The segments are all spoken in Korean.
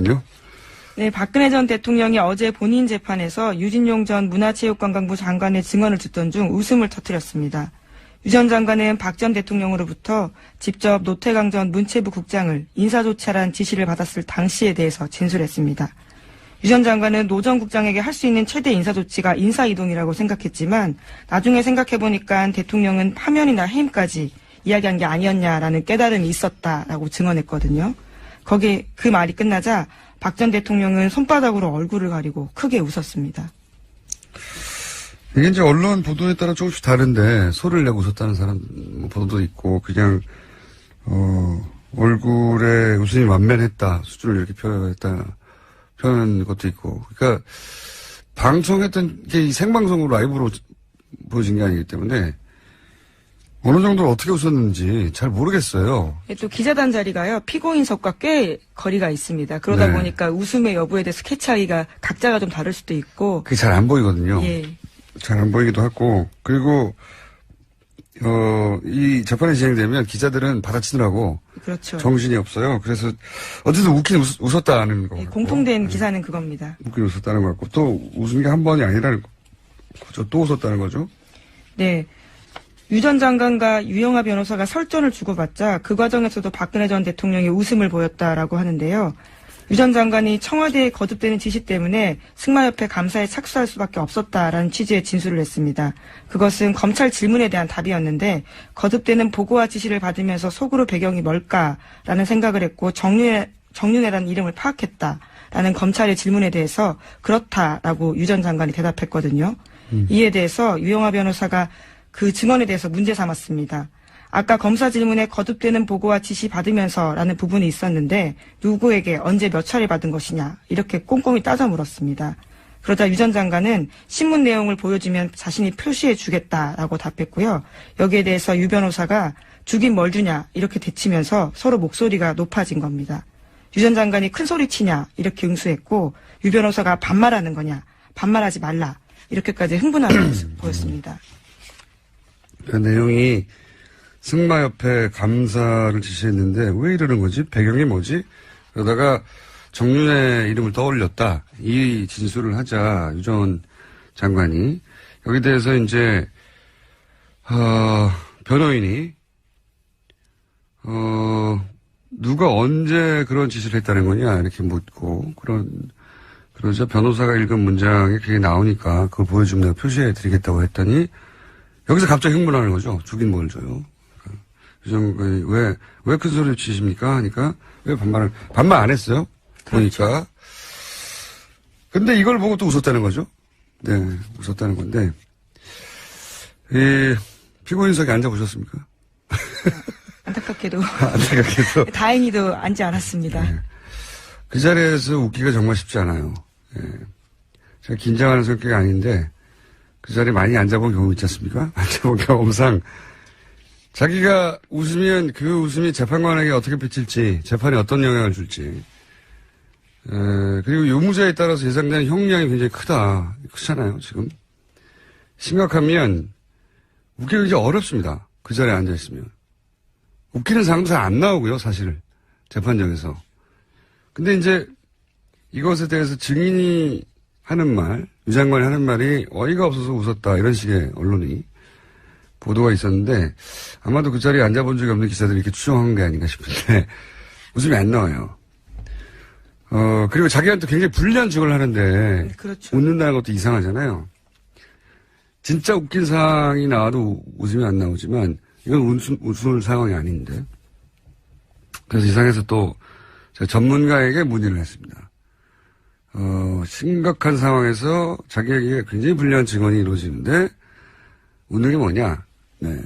그렇군요. 네, 박근혜 전 대통령이 어제 본인 재판에서 유진용 전 문화체육관광부 장관의 증언을 듣던 중 웃음을 터뜨렸습니다. 유 전 장관은 박 전 대통령으로부터 직접 노태강 전 문체부 국장을 인사조치하라는 지시를 받았을 당시에 대해서 진술했습니다. 유 전 장관은 노 전 국장에게 할 수 있는 최대 인사조치가 인사이동이라고 생각했지만 나중에 생각해보니까 대통령은 파면이나 해임까지 이야기한 게 아니었냐라는 깨달음이 있었다라고 증언했거든요. 거기에 그 말이 끝나자 박 전 대통령은 손바닥으로 얼굴을 가리고 크게 웃었습니다. 이게 이제 언론 보도에 따라 조금씩 다른데 소리를 내고 웃었다는 사람 보도도 있고 그냥 얼굴에 웃음이 만면했다 수준을 이렇게 표현한 것도 있고 그러니까 방송했던 게 생방송으로 라이브로 보여진 게 아니기 때문에 어느 정도로 어떻게 웃었는지 잘 모르겠어요. 또 기자단 자리가요. 피고인석과 꽤 거리가 있습니다. 그러다 네. 보니까 웃음의 여부에 대해서 캐치하기가 각자가 좀 다를 수도 있고. 그게 잘 안 보이거든요. 예. 잘 안 보이기도 하고 그리고 이 재판이 진행되면 기자들은 받아치느라고 그렇죠. 정신이 없어요. 그래서 어쨌든 웃긴 웃었다는 거. 예, 공통된 기사는 그겁니다. 웃긴 웃었다는 거 같고 또 웃은 게 한 번이 아니라는 거죠. 또 웃었다는 거죠. 네. 유 전 장관과 유영하 변호사가 설전을 주고받자 그 과정에서도 박근혜 전 대통령이 웃음을 보였다라고 하는데요. 유 전 장관이 청와대에 거듭되는 지시 때문에 승마협회 감사에 착수할 수밖에 없었다라는 취지의 진술을 했습니다. 그것은 검찰 질문에 대한 답이었는데 거듭되는 보고와 지시를 받으면서 속으로 배경이 뭘까라는 생각을 했고 정윤회라는 이름을 파악했다라는 검찰의 질문에 대해서 그렇다라고 유 전 장관이 대답했거든요. 이에 대해서 유영하 변호사가 그 증언에 대해서 문제 삼았습니다. 아까 검사 질문에 거듭되는 보고와 지시 받으면서라는 부분이 있었는데 누구에게 언제 몇 차례 받은 것이냐 이렇게 꼼꼼히 따져 물었습니다. 그러자 유 전 장관은 신문 내용을 보여주면 자신이 표시해 주겠다라고 답했고요. 여기에 대해서 유 변호사가 주긴 뭘 주냐 이렇게 대치면서 서로 목소리가 높아진 겁니다. 유 전 장관이 큰 소리 치냐 이렇게 응수했고 유 변호사가 반말하는 거냐 반말하지 말라 이렇게까지 흥분하는 모습 보였습니다. 그 내용이 승마협회 감사를 지시했는데 왜 이러는 거지? 배경이 뭐지? 그러다가 정윤회 이름을 떠올렸다. 이 진술을 하자 유 전 장관이 여기 대해서 이제 변호인이 누가 언제 그런 지시를 했다는 거냐 이렇게 묻고 그러자 변호사가 읽은 문장에 그게 나오니까 그걸 보여주면 내가 표시해 드리겠다고 했더니 여기서 갑자기 흥분하는 거죠. 주긴 뭘 줘요. 왜 큰 소리를 치십니까? 하니까 왜 반말 안 했어요? 보니까. 그렇죠. 근데 이걸 보고 또 웃었다는 거죠. 네, 웃었다는 건데. 피고인석에 앉아보셨습니까? 안타깝게도. 안타깝게도. 다행히도 앉지 않았습니다. 네. 그 자리에서 웃기가 정말 쉽지 않아요. 네. 제가 긴장하는 성격이 아닌데 그 자리에 많이 앉아본 경험 있지 않습니까? 앉아본 경험상 자기가 웃으면 그 웃음이 재판관에게 어떻게 비칠지, 재판에 어떤 영향을 줄지, 그리고 유무죄에 따라서 예상되는 형량이 굉장히 크잖아요, 지금. 심각하면 웃기가 굉장히 어렵습니다. 그 자리에 앉아있으면. 웃기는 사람도 잘 안 나오고요, 사실. 재판정에서. 근데 이제 이것에 대해서 증인이 하는 말, 유 장관이 하는 말이 어이가 없어서 웃었다, 이런 식의 언론이 보도가 있었는데 아마도 그 자리에 앉아본 적이 없는 기자들이 이렇게 추정한 게 아닌가 싶은데 웃음이 안 나와요. 그리고 자기한테 굉장히 불리한 직을 하는데 그렇죠. 웃는다는 것도 이상하잖아요. 진짜 웃긴 상황이 나와도 웃음이 안 나오지만 이건 웃을 상황이 아닌데 그래서 이상해서 또 제가 전문가에게 문의를 했습니다. 심각한 상황에서 자기에게 굉장히 불리한 증언이 이루어지는데 웃는 게 뭐냐? 네.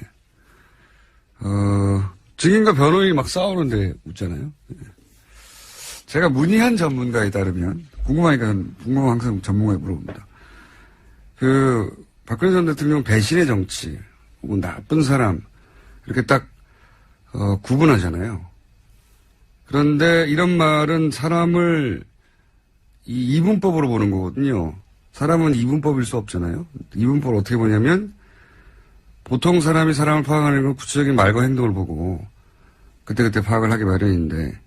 증인과 변호인이 막 싸우는데 웃잖아요. 네. 제가 문의한 전문가에 따르면, 궁금하면 항상 전문가에 물어봅니다. 박근혜 전 대통령 배신의 정치, 혹은 나쁜 사람, 이렇게 딱, 구분하잖아요. 그런데 이런 말은 사람을 이분법으로 보는 거거든요. 사람은 이분법일 수 없잖아요. 이분법을 어떻게 보냐면, 보통 사람이 사람을 파악하는 건 구체적인 말과 행동을 보고 그때그때 파악을 하기 마련인데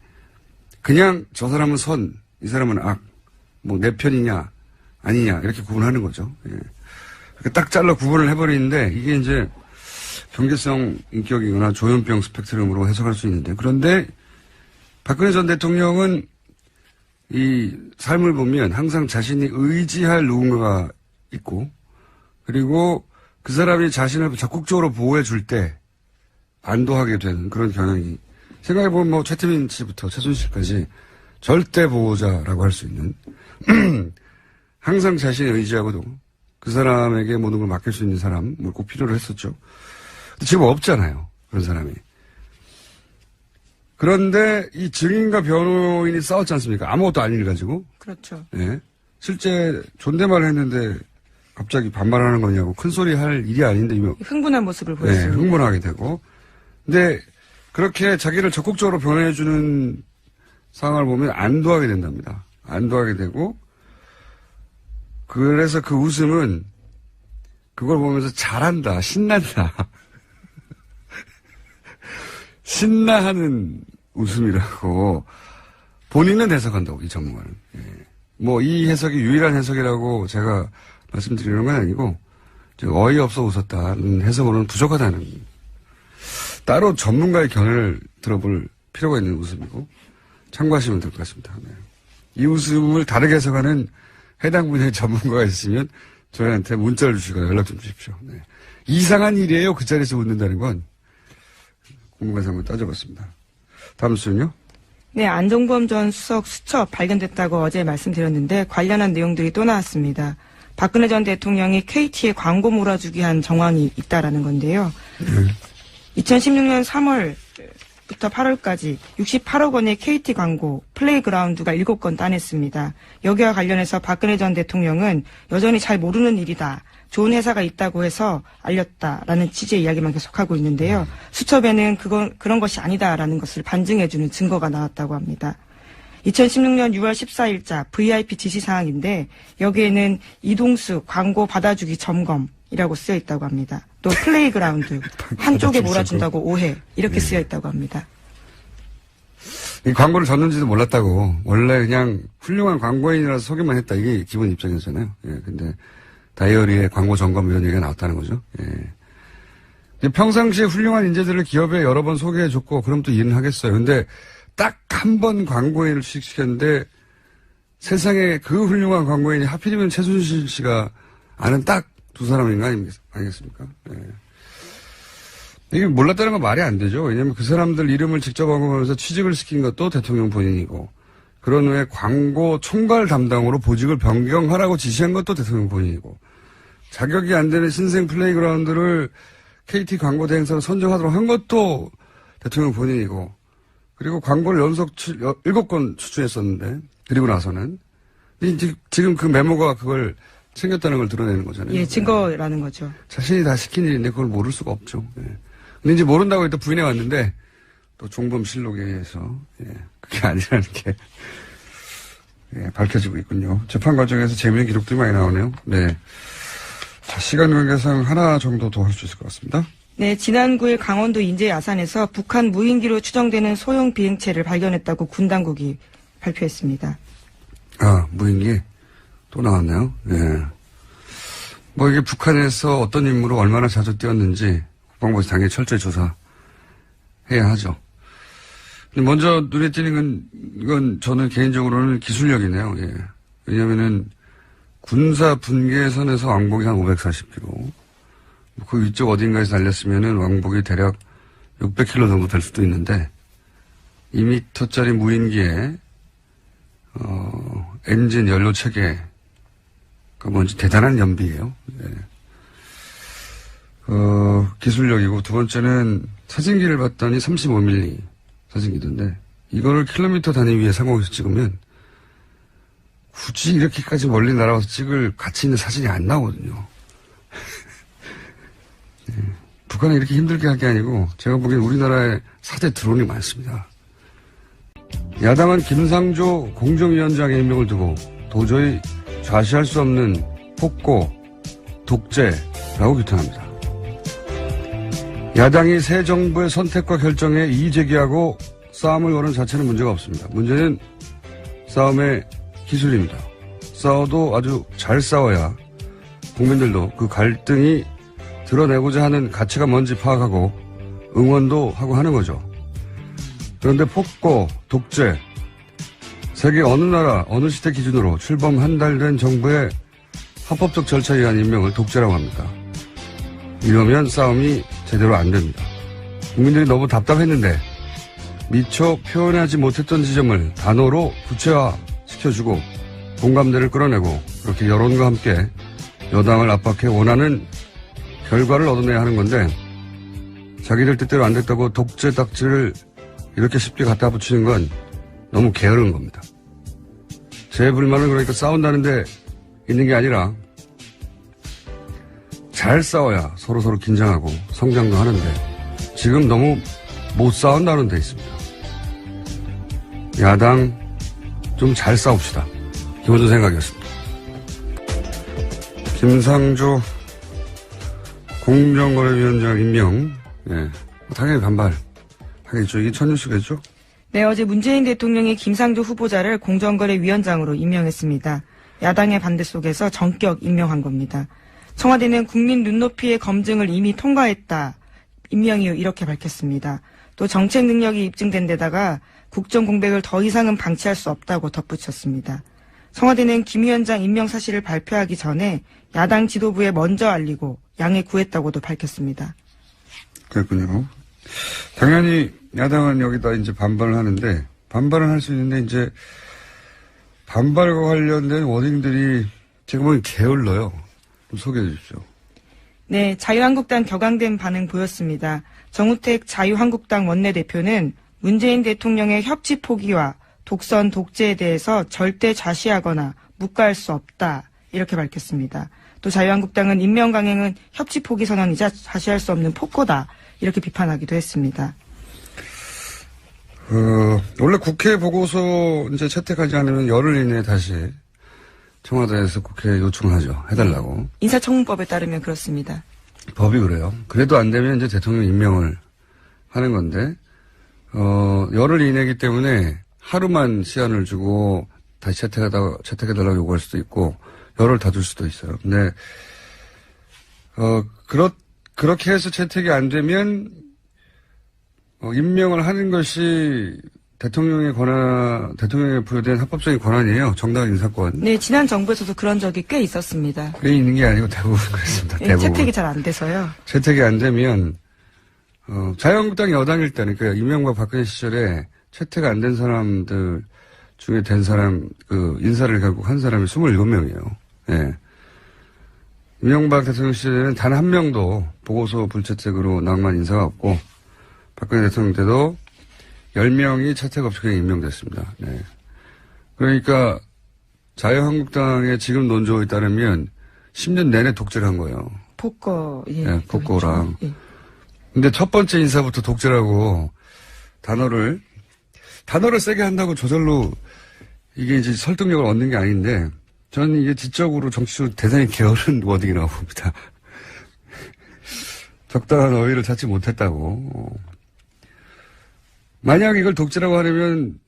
그냥 저 사람은 이 사람은 악, 뭐 내 편이냐 아니냐 이렇게 구분하는 거죠. 예. 딱 잘라 구분을 해버리는데 이게 이제 경계성 인격이거나 조현병 스펙트럼으로 해석할 수 있는데 그런데 박근혜 전 대통령은 이 삶을 보면 항상 자신이 의지할 누군가가 있고 그리고 그 사람이 자신을 적극적으로 보호해 줄 때 안도하게 되는 그런 경향이 생각해보면 뭐 최태민 씨부터 최순실까지 절대 보호자라고 할 수 있는 항상 자신이 의지하고도 그 사람에게 모든 걸 맡길 수 있는 사람을 꼭 필요로 했었죠. 근데 지금 없잖아요. 그런 사람이. 그런데 이 증인과 변호인이 싸웠지 않습니까? 아무것도 아닌 일 가지고. 그렇죠. 예. 실제 존댓말 했는데 갑자기 반말하는 거냐고 큰 소리 할 일이 아닌데. 흥분한 모습을 네, 보였습니다. 흥분하게 되고. 근데 그렇게 자기를 적극적으로 변호해주는 상황을 보면 안도하게 된답니다. 안도하게 되고. 그래서 그 웃음은 그걸 보면서 잘한다, 신난다. 신나하는 웃음이라고 본인은 해석한다고, 이 전문가는. 예. 뭐, 이 해석이 유일한 해석이라고 제가 말씀드리는 건 아니고, 어이없어 웃었다는 해석으로는 부족하다는, 따로 전문가의 견해를 들어볼 필요가 있는 웃음이고, 참고하시면 될 것 같습니다. 네. 이 웃음을 다르게 해석하는 해당 분야의 전문가가 있으면 저희한테 문자를 주시거나 연락 좀 주십시오. 네. 이상한 일이에요. 그 자리에서 웃는다는 건. 궁금해서 한번 따져봤습니다. 다음 수는요? 네, 안종범 전 수석 수첩 발견됐다고 어제 말씀드렸는데 관련한 내용들이 또 나왔습니다. 박근혜 전 대통령이 KT에 광고 몰아주기 한 정황이 있다라는 건데요. 2016년 3월부터 8월까지 68억 원의 KT 광고 플레이그라운드가 7건 따냈습니다. 여기와 관련해서 박근혜 전 대통령은 여전히 잘 모르는 일이다. 좋은 회사가 있다고 해서 알렸다라는 취지의 이야기만 계속하고 있는데요. 수첩에는 그런 것이 아니다라는 것을 반증해주는 증거가 나왔다고 합니다. 2016년 6월 14일자 VIP 지시사항인데 여기에는 이동수 광고 받아주기 점검이라고 쓰여 있다고 합니다. 또 플레이그라운드 한쪽에 몰아준다고 오해 이렇게 쓰여 있다고 합니다. 이 광고를 줬는지도 몰랐다고. 원래 그냥 훌륭한 광고인이라서 소개만 했다. 이게 기본 입장이었잖아요. 예, 근데 다이어리에 광고 점검 이런 얘기가 나왔다는 거죠. 예. 평상시에 훌륭한 인재들을 기업에 여러 번 소개해줬고, 그럼 또 이해는 하겠어요. 근데 딱 한 번 광고인을 취직시켰는데 세상에 그 훌륭한 광고인이 하필이면 최순실 씨가 아는 딱 두 사람인 거 아니겠습니까? 예. 이게 몰랐다는 건 말이 안 되죠. 왜냐면 그 사람들 이름을 직접 언급하면서 취직을 시킨 것도 대통령 본인이고, 그런 후에 광고 총괄 담당으로 보직을 변경하라고 지시한 것도 대통령 본인이고, 자격이 안 되는 신생 플레이그라운드를 KT 광고 대행사로 선정하도록 한 것도 대통령 본인이고, 그리고 광고를 연속 7건 추천했었는데, 그리고 나서는. 지금 그 메모가 그걸 챙겼다는 걸 드러내는 거잖아요. 예, 증거라는 거죠. 자신이 다 시킨 일인데 그걸 모를 수가 없죠. 예. 근데 이제 모른다고 일단 부인해 왔는데, 또 종범실록에 의해서, 예, 그게 아니라는 게, 예, 밝혀지고 있군요. 재판 과정에서 재미있는 기록들이 많이 나오네요. 네. 자, 시간 관계상 하나 정도 더 할 수 있을 것 같습니다. 네, 지난 9일 강원도 인제 야산에서 북한 무인기로 추정되는 소형 비행체를 발견했다고 군 당국이 발표했습니다. 아, 무인기? 또 나왔네요. 예. 뭐 이게 북한에서 어떤 임무로 얼마나 자주 뛰었는지 국방부에서 당연히 철저히 조사해야 하죠. 근데 먼저 눈에 띄는 건 저는 개인적으로는 기술력이네요. 예. 왜냐면은 군사 분계선에서 왕복이 한 540km. 그 위쪽 어딘가에서 날렸으면은 왕복이 대략 600km 정도 될 수도 있는데 2m짜리 무인기에 엔진 연료 체계 그 뭔지 대단한 연비예요. 예. 기술력이고 두 번째는 사진기를 봤더니 35mm 사진기던데 이거를 킬로미터 단위 위에 상공에서 찍으면 굳이 이렇게까지 멀리 날아와서 찍을 가치 있는 사진이 안 나오거든요. 예. 북한이 이렇게 힘들게 할 게 아니고 제가 보기엔 우리나라에 사대 드론이 많습니다. 야당은 김상조 공정위원장의 임명을 두고 도저히 좌시할 수 없는 폭고, 독재라고 규탄합니다. 야당이 새 정부의 선택과 결정에 이의 제기하고 싸움을 거는 자체는 문제가 없습니다. 문제는 싸움의 기술입니다. 싸워도 아주 잘 싸워야 국민들도 그 갈등이 드러내고자 하는 가치가 뭔지 파악하고 응원도 하고 하는 거죠. 그런데 폭거, 독재, 세계 어느 나라, 어느 시대 기준으로 출범 한 달 된 정부의 합법적 절차에 의한 임명을 독재라고 합니다. 이러면 싸움이 제대로 안 됩니다. 국민들이 너무 답답했는데 미처 표현하지 못했던 지점을 단어로 구체화시켜주고 공감대를 끌어내고 그렇게 여론과 함께 여당을 압박해 원하는 결과를 얻어내야 하는 건데 자기들 뜻대로 안 됐다고 독재 딱지를 이렇게 쉽게 갖다 붙이는 건 너무 게으른 겁니다. 제 불만은 그러니까 싸운다는데 있는 게 아니라 잘 싸워야 서로서로 긴장하고 성장도 하는데 지금 너무 못 싸운다는 데 있습니다. 야당 좀 잘 싸웁시다. 기본적인 생각이었습니다. 김상조 공정거래위원장 임명. 예. 당연히 반발하겠죠. 이게 첫 뉴스겠죠? 네, 어제 문재인 대통령이 김상조 후보자를 공정거래위원장으로 임명했습니다. 야당의 반대 속에서 전격 임명한 겁니다. 청와대는 국민 눈높이의 검증을 이미 통과했다. 임명 이후 이렇게 밝혔습니다. 또 정책 능력이 입증된 데다가 국정 공백을 더 이상은 방치할 수 없다고 덧붙였습니다. 청와대는 김 위원장 임명 사실을 발표하기 전에 야당 지도부에 먼저 알리고 양해 구했다고도 밝혔습니다. 그렇군요. 당연히 야당은 여기다 이제 반발을 하는데 반발은 할 수 있는데 이제 반발과 관련된 워딩들이 제가 보기엔 게을러요. 좀 소개해 주십시오. 네, 자유한국당 격앙된 반응 보였습니다. 정우택 자유한국당 원내대표는 문재인 대통령의 협치 포기와 독선 독재에 대해서 절대 좌시하거나 묵과할 수 없다. 이렇게 밝혔습니다. 또 자유한국당은 임명 강행은 협치 포기 선언이자 좌시할 수 없는 폭거다. 이렇게 비판하기도 했습니다. 원래 국회 보고서 이제 채택하지 않으면 열흘 이내에 다시 청와대에서 국회에 요청을 하죠. 해달라고. 인사청문법에 따르면 그렇습니다. 법이 그래요. 그래도 안 되면 이제 대통령 임명을 하는 건데, 열흘 이내이기 때문에 하루만 시한을 주고 다시 채택해달라고 요구할 수도 있고, 열흘 다 줄 수도 있어요. 근데, 그렇게 해서 채택이 안 되면, 임명을 하는 것이 대통령의 부여된 합법적인 권한이에요. 정당 인사권. 네, 지난 정부에서도 그런 적이 꽤 있었습니다. 꽤 있는 게 아니고 대부분 그렇습니다. 네, 대부분. 채택이 잘 안 돼서요. 채택이 안 되면, 자유한국당이 여당일 때는, 그러니까 이명박 박근혜 시절에 채택 안 된 사람들 중에 된 사람, 인사를 결국 한 사람이 27명이에요. 예. 이명박 대통령 시절에는 단 한 명도 보고서 불채택으로 낭만 인사가 없고, 박근혜 대통령 때도 10명이 채택 없이 그냥 임명됐습니다. 네. 그러니까 자유한국당의 지금 논조에 따르면 10년 내내 독재를 한 거예요. 폭거, 예. 네, 폭거랑. 예. 근데 첫 번째 인사부터 독재라고 단어를 세게 한다고 저절로 이게 이제 설득력을 얻는 게 아닌데 저는 이게 지적으로 정치적으로 대단히 게으른 워딩이라고 봅니다. 적당한 어휘를 찾지 못했다고. 만약 이걸 독재라고 하려면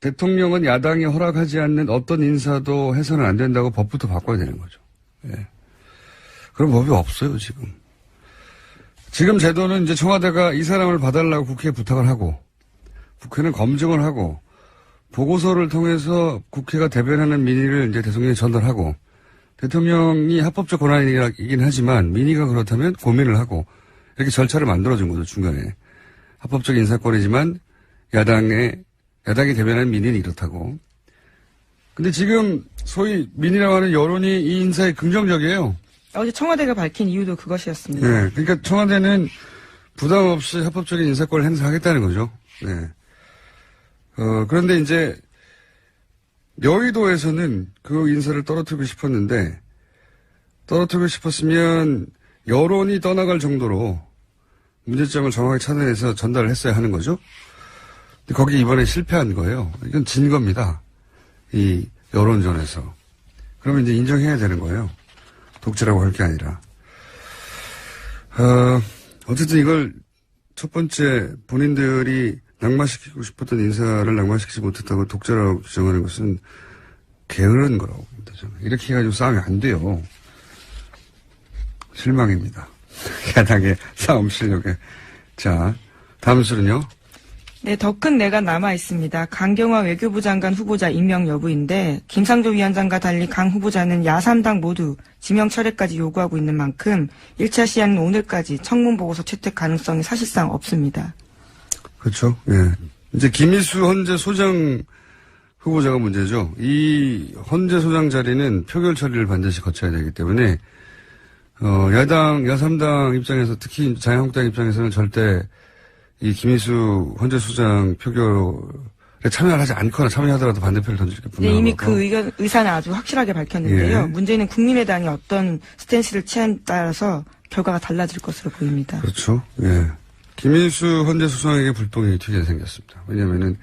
대통령은 야당이 허락하지 않는 어떤 인사도 해서는 안 된다고 법부터 바꿔야 되는 거죠. 예. 그런 법이 없어요, 지금. 지금 제도는 이제 청와대가 이 사람을 봐달라고 국회에 부탁을 하고, 국회는 검증을 하고, 보고서를 통해서 국회가 대변하는 민의를 이제 대통령에 전달하고, 대통령이 합법적 권한이긴 하지만 민의가 그렇다면 고민을 하고, 이렇게 절차를 만들어준 거죠, 중간에. 합법적 인사권이지만, 야당이 대변하는 민의는 이렇다고. 근데 지금 소위 민의라고 하는 여론이 이 인사에 긍정적이에요. 어제 청와대가 밝힌 이유도 그것이었습니다. 네. 그러니까 청와대는 부담 없이 합법적인 인사권을 행사하겠다는 거죠. 네. 그런데 이제 여의도에서는 그 인사를 떨어뜨리고 싶었는데 떨어뜨리고 싶었으면 여론이 떠나갈 정도로 문제점을 정확하게 찾아내서 전달을 했어야 하는 거죠. 근데 거기 이번에 실패한 거예요. 이건 진 겁니다. 이 여론전에서. 그러면 이제 인정해야 되는 거예요. 독재라고 할 게 아니라. 어쨌든 이걸 첫 번째 본인들이 낙마시키고 싶었던 인사를 낙마시키지 못했다고 독재라고 주장하는 것은 게으른 거라고 봅니다. 저는. 이렇게 해가지고 싸움이 안 돼요. 실망입니다. 야당의 싸움 실력에. 자, 다음 수는요. 네, 더 큰 내가 남아 있습니다. 강경화 외교부 장관 후보자 임명 여부인데 김상조 위원장과 달리 강 후보자는 야3당 모두 지명 철회까지 요구하고 있는 만큼 1차 시한은 오늘까지 청문 보고서 채택 가능성이 사실상 없습니다. 그렇죠. 예. 이제 김희수 헌재 소장 후보자가 문제죠. 이 헌재 소장 자리는 표결 처리를 반드시 거쳐야 되기 때문에 야당, 야3당 입장에서 특히 자유한국당 입장에서는 절대 이 김희수 헌재 소장 표결에 참여를 하지 않거나 참여하더라도 반대표를 던질 게 분명하고. 네, 이미 그 의사는 아주 확실하게 밝혔는데요. 예. 문제는 국민의당이 어떤 스탠스를 취함에 따라서 결과가 달라질 것으로 보입니다. 그렇죠. 예. 김인수 헌재 소장에게 불똥이 튀게 생겼습니다. 왜냐면은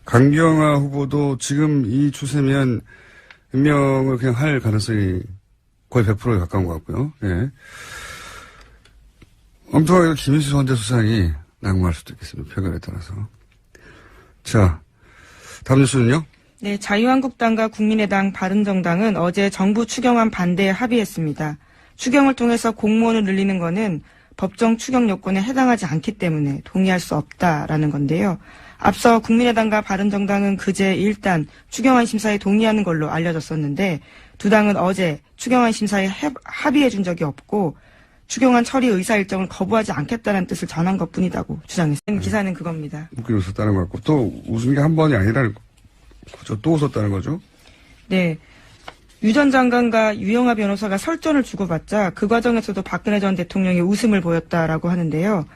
강경화 후보도 지금 이 추세면 임명을 그냥 할 가능성이 거의 100%에 가까운 것 같고요. 예. 엉뚱하게 김인수 헌재 소장이 낙마할 수도 있겠습니다. 표결에 따라서. 자, 다음 뉴스는요? 네, 자유한국당과 국민의당, 바른정당은 어제 정부 추경안 반대에 합의했습니다. 추경을 통해서 공무원을 늘리는 것은 법정 추경 요건에 해당하지 않기 때문에 동의할 수 없다라는 건데요. 앞서 국민의당과 바른정당은 그제 일단 추경안 심사에 동의하는 걸로 알려졌었는데 두 당은 어제 추경안 심사에 합의해 준 적이 없고 추경안 처리 의사 일정을 거부하지 않겠다는 뜻을 전한 것뿐이라고 주장했습니다. 기사는 그겁니다. 웃긴 웃었다는 것 같고 또 웃은 게 한 번이 아니라는 거죠. 또 웃었다는 거죠. 네. 유 전 장관과 유영하 변호사가 설전을 주고받자 그 과정에서도 박근혜 전 대통령이 웃음을 보였다라고 하는데요.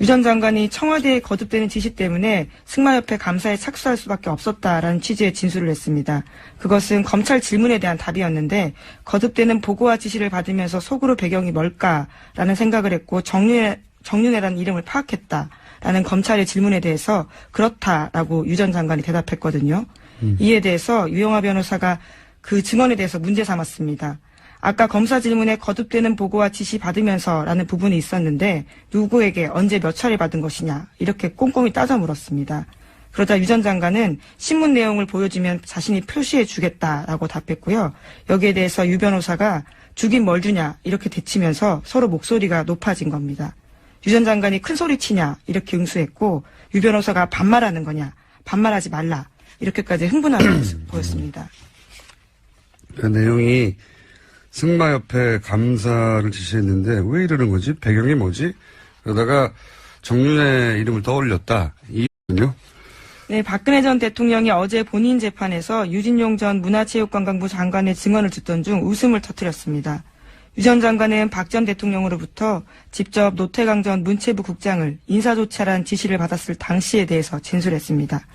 유 전 장관이 청와대에 거듭되는 지시 때문에 승마협회 감사에 착수할 수밖에 없었다라는 취지의 진술을 했습니다. 그것은 검찰 질문에 대한 답이었는데 거듭되는 보고와 지시를 받으면서 속으로 배경이 뭘까라는 생각을 했고 정윤회라는 이름을 파악했다라는 검찰의 질문에 대해서 그렇다라고 유 전 장관이 대답했거든요. 이에 대해서 유영하 변호사가 그 증언에 대해서 문제 삼았습니다. 아까 검사 질문에 거듭되는 보고와 지시 받으면서라는 부분이 있었는데 누구에게 언제 몇 차례 받은 것이냐 이렇게 꼼꼼히 따져 물었습니다. 그러자 유 전 장관은 신문 내용을 보여주면 자신이 표시해 주겠다라고 답했고요. 여기에 대해서 유 변호사가 주긴 뭘 주냐 이렇게 대치면서 서로 목소리가 높아진 겁니다. 유 전 장관이 큰 소리 치냐 이렇게 응수했고 유 변호사가 반말하는 거냐 반말하지 말라 이렇게까지 흥분하는 모습 보였습니다. 그 내용이 승마협회 감사를 지시했는데 왜 이러는 거지? 배경이 뭐지? 그러다가 정윤회 이름을 떠올렸다. 이유는요? 네, 박근혜 전 대통령이 어제 본인 재판에서 유진용 전 문화체육관광부 장관의 증언을 듣던 중 웃음을 터뜨렸습니다. 유 전 장관은 박 전 대통령으로부터 직접 노태강 전 문체부 국장을 인사조치하라는 지시를 받았을 당시에 대해서 진술했습니다.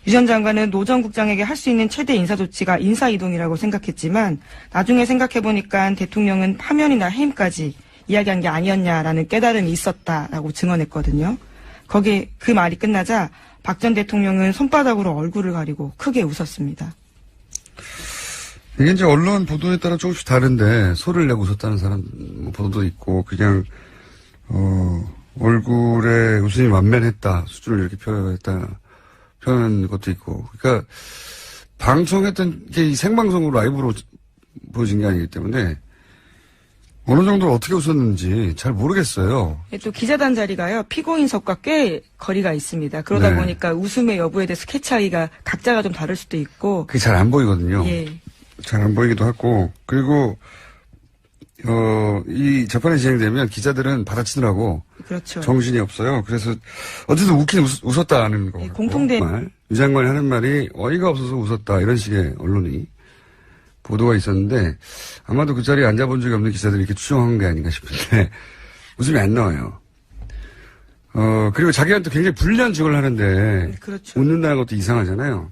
유 전 장관은 노 전 국장에게 할 수 있는 최대 인사조치가 인사이동이라고 생각했지만 나중에 생각해보니까 대통령은 파면이나 해임까지 이야기한 게 아니었냐라는 깨달음이 있었다라고 증언했거든요. 거기 그 말이 끝나자 박 전 대통령은 손바닥으로 얼굴을 가리고 크게 웃었습니다. 이게 이제 언론 보도에 따라 조금씩 다른데 소리를 내고 웃었다는 사람 보도도 있고 그냥 얼굴에 웃음이 만면했다 수준을 이렇게 표현한 것도 있고 그러니까 방송했던 게 생방송으로 라이브로 보여진 게 아니기 때문에 어느 정도 어떻게 웃었는지 잘 모르겠어요. 또 기자단 자리가요 피고인석과 꽤 거리가 있습니다. 그러다 네. 보니까 웃음의 여부에 대해서 캐치하기가 각자가 좀 다를 수도 있고 그게 잘 안 보이거든요. 예. 잘 안 보이기도 하고 그리고 이 재판이 진행되면 기자들은 받아치느라고 그렇죠. 정신이 없어요. 그래서 어쨌든 웃긴 웃었다는 거. 예, 공통된 유 장관이 하는 말이 어이가 없어서 웃었다 이런 식의 언론이 보도가 있었는데 아마도 그 자리에 앉아본 적이 없는 기자들이 이렇게 추정한 게 아닌가 싶은데 웃음이 안 나와요. 그리고 자기한테 굉장히 불리한 직을 하는데 그렇죠. 웃는다는 것도 이상하잖아요.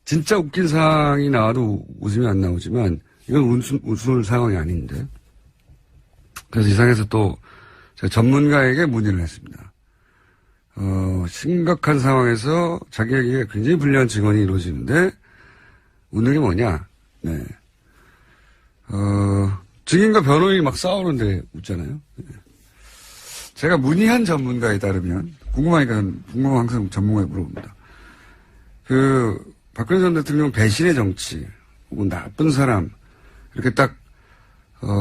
진짜 웃긴 상황이 나와도 웃음이 안 나오지만 이건 웃을 상황이 아닌데. 그래서 이 상에서 또 제가 전문가에게 문의를 했습니다. 심각한 상황에서 자기에게 굉장히 불리한 증언이 이루어지는데 웃는 게 뭐냐? 네. 증인과 변호인이 막 싸우는데 웃잖아요. 네. 제가 문의한 전문가에 따르면 궁금하면 항상 전문가에 물어봅니다. 박근혜 전 대통령 배신의 정치, 혹은 나쁜 사람, 이렇게 딱,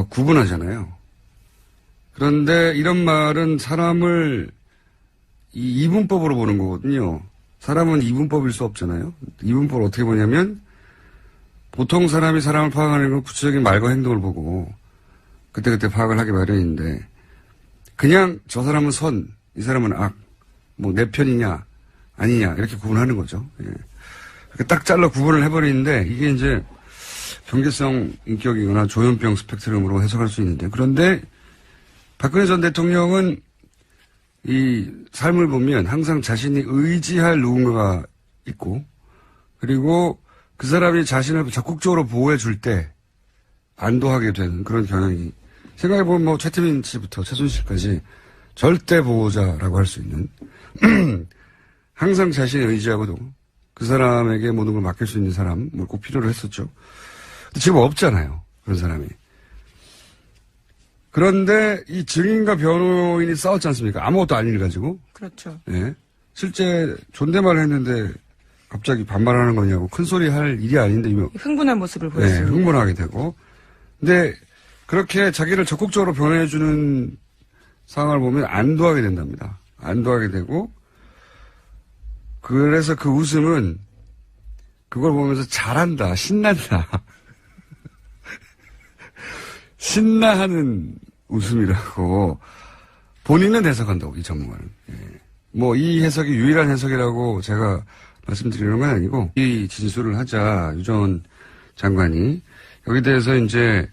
구분하잖아요. 그런데 이런 말은 사람을 이 이분법으로 보는 거거든요. 사람은 이분법일 수 없잖아요. 이분법을 어떻게 보냐면, 보통 사람이 사람을 파악하는 건 구체적인 말과 행동을 보고, 그때그때 파악을 하기 마련인데, 그냥 저 사람은 선, 이 사람은 악, 뭐 내 편이냐, 아니냐, 이렇게 구분하는 거죠. 예. 이렇게 딱 잘라 구분을 해버리는데, 이게 이제 경계성 인격이거나 조현병 스펙트럼으로 해석할 수 있는데, 그런데 박근혜 전 대통령은 이 삶을 보면 항상 자신이 의지할 누군가가 있고, 그리고 그 사람이 자신을 적극적으로 보호해 줄 때 안도하게 되는 그런 경향이, 생각해보면 뭐 최태민 씨부터 최순실까지 절대 보호자라고 할 수 있는 항상 자신이 의지하고도 그 사람에게 모든 걸 맡길 수 있는 사람, 뭐 꼭 필요로 했었죠. 근데 지금 없잖아요. 그런 사람이. 그런데 이 증인과 변호인이 싸웠지 않습니까? 아무것도 아닌 일 가지고. 그렇죠. 예. 실제 존댓말을 했는데 갑자기 반말하는 거냐고 큰 소리 할 일이 아닌데 흥분한 모습을 네, 보였습니다. 흥분하게 되고. 근데 그렇게 자기를 적극적으로 변호해주는 상황을 보면 안도하게 된답니다. 안도하게 되고, 그래서 그 웃음은 그걸 보면서 잘한다, 신난다. 신나하는 웃음이라고 본인은 해석한다고, 이 전문가는. 예. 뭐 이 해석이 유일한 해석이라고 제가 말씀드리는 건 아니고, 이 진술을 하자 유 전 장관이 여기 대해서 이제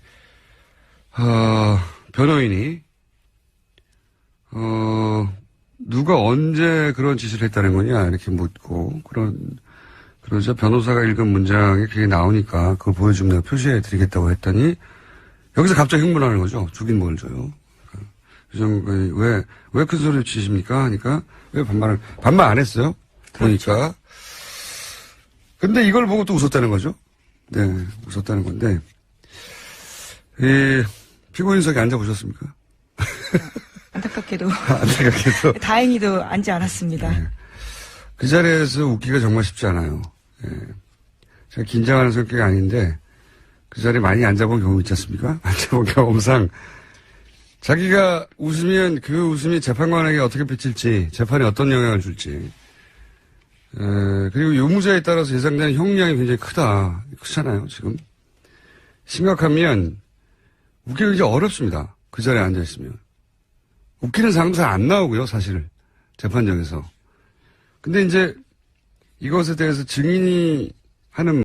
변호인이 누가 언제 그런 짓을 했다는 거냐 이렇게 묻고 그러자 변호사가 읽은 문장에 그게 나오니까 그걸 보여주면 내가 표시해 드리겠다고 했더니 여기서 갑자기 흥분하는 거죠. 주긴 뭘 줘요. 유정관이 왜 큰 소리를 치십니까? 하니까 왜 반말 안 했어요? 그러니까. 근데 이걸 보고 또 웃었다는 거죠. 네, 웃었다는 건데. 피고인석에 앉아보셨습니까? 안타깝게도. 안타깝게도. 다행히도 앉지 않았습니다. 네. 그 자리에서 웃기가 정말 쉽지 않아요. 네. 제가 긴장하는 성격이 아닌데 그 자리에 많이 앉아본 경험 있지 않습니까? 앉아본 경험상 자기가 웃으면 그 웃음이 재판관에게 어떻게 비칠지, 재판에 어떤 영향을 줄지, 그리고 유무죄에 따라서 예상되는 형량이 굉장히 크잖아요, 지금. 심각하면 웃기가 이제 어렵습니다. 그 자리에 앉아있으면. 웃기는 상황도 잘 안 나오고요, 사실. 재판정에서. 근데 이제 이것에 대해서 증인이 하는